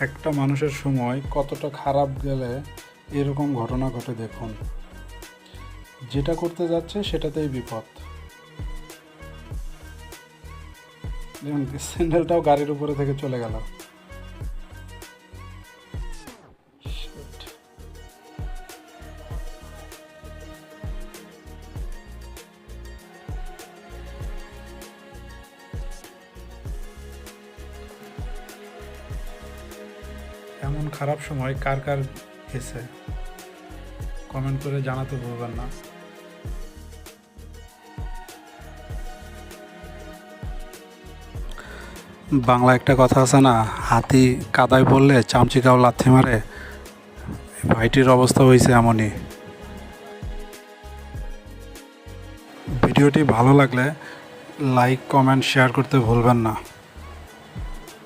একটা মানুষের সময় কতটা খারাপ গেলে এরকম ঘটনা ঘটে দেখুন। যেটা করতে যাচ্ছে সেটাতেই বিপদ। যেমন স্যান্ডেলটাও গাড়ির উপরে থেকে চলে গেল। Shit. এমন খারাপ সময় কার কার গেছে কমেন্ট করে জানাতে ভুলবেন না। বাংলা একটা কথা আছে না, হাতি কাদায় পড়লে চামচিকাও লাথি মারে। ভাইটির অবস্থা হয়েছে এমনই। ভিডিওটি ভালো লাগলে লাইক কমেন্ট শেয়ার করতে ভুলবেন না।